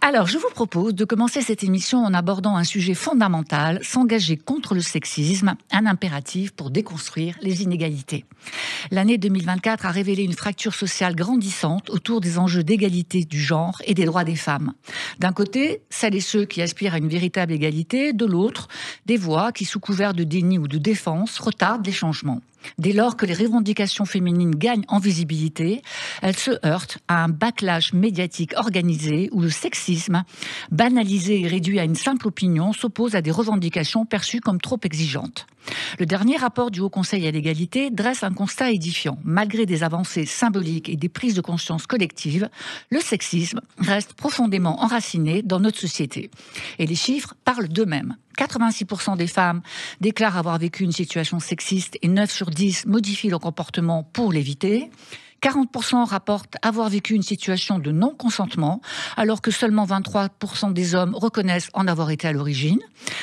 Alors, je vous propose de commencer cette émission en abordant un sujet fondamental, s'engager contre le sexisme, un impératif pour déconstruire les inégalités. L'année 2024 a révélé une fracture sociale grandissante autour des enjeux d'égalité du genre et des droits des femmes. D'un côté, celles et ceux qui aspirent à une véritable égalité, de l'autre, des voix qui, sous couvert de déni ou de défense, retardent les changements. Dès lors que les revendications féminines gagnent en visibilité, elles se heurtent à un backlash médiatique organisé où le sexisme, banalisé et réduit à une simple opinion, s'oppose à des revendications perçues comme trop exigeantes. Le dernier rapport du Haut Conseil à l'égalité dresse un constat édifiant. Malgré des avancées symboliques et des prises de conscience collectives, le sexisme reste profondément enraciné dans notre société. Et les chiffres parlent d'eux-mêmes. 86% des femmes déclarent avoir vécu une situation sexiste et 9 sur 10 modifient leur comportement pour l'éviter. 40% rapportent avoir vécu une situation de non-consentement, alors que seulement 23% des hommes reconnaissent en avoir été à l'origine.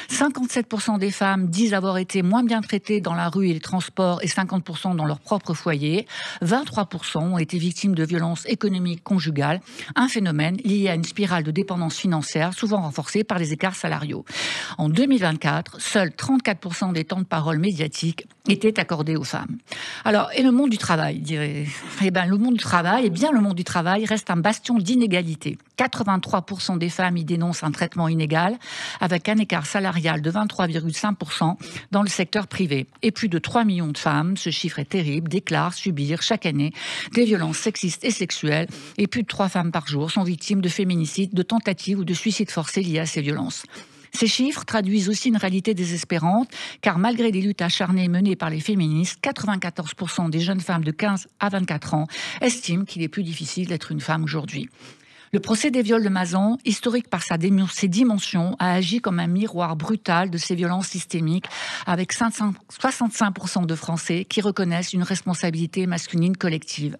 57% des femmes disent avoir été moins bien traitées dans la rue et les transports et 50% dans leur propre foyer. 23% ont été victimes de violences économiques conjugales, un phénomène lié à une spirale de dépendance financière, souvent renforcée par les écarts salariaux. En 2024, seuls 34% des temps de parole médiatiques étaient accordés aux femmes. Alors, et le monde du travail, dirait. Le monde du travail reste un bastion d'inégalité. 83% des femmes y dénoncent un traitement inégal, avec un écart salarial de 23,5% dans le secteur privé. Et plus de 3 millions de femmes, ce chiffre est terrible, déclarent subir chaque année des violences sexistes et sexuelles. Et plus de 3 femmes par jour sont victimes de féminicides, de tentatives ou de suicides forcés liés à ces violences. Ces chiffres traduisent aussi une réalité désespérante, car malgré les luttes acharnées menées par les féministes, 94% des jeunes femmes de 15 à 24 ans estiment qu'il est plus difficile d'être une femme aujourd'hui. Le procès des viols de Mazan, historique par ses dimensions, a agi comme un miroir brutal de ces violences systémiques, avec 65% de Français qui reconnaissent une responsabilité masculine collective.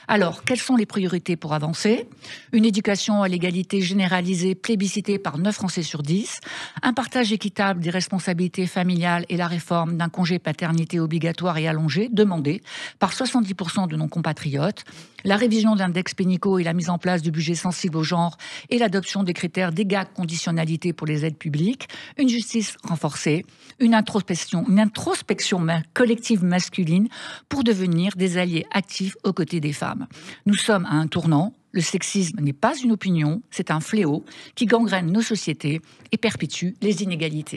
Alors, quelles sont les priorités pour avancer ? Une éducation à l'égalité généralisée, plébiscitée par 9 Français sur 10, un partage équitable des responsabilités familiales et la réforme d'un congé paternité obligatoire et allongé, demandé par 70% de nos compatriotes, la révision de l'index Pénicaud et la mise en place de budgets sensibles au genre et l'adoption des critères d'égale conditionnalité pour les aides publiques, une justice renforcée, une introspection collective masculine pour devenir des alliés actifs aux côtés des femmes. Nous sommes à un tournant. Le sexisme n'est pas une opinion, c'est un fléau qui gangrène nos sociétés et perpétue les inégalités.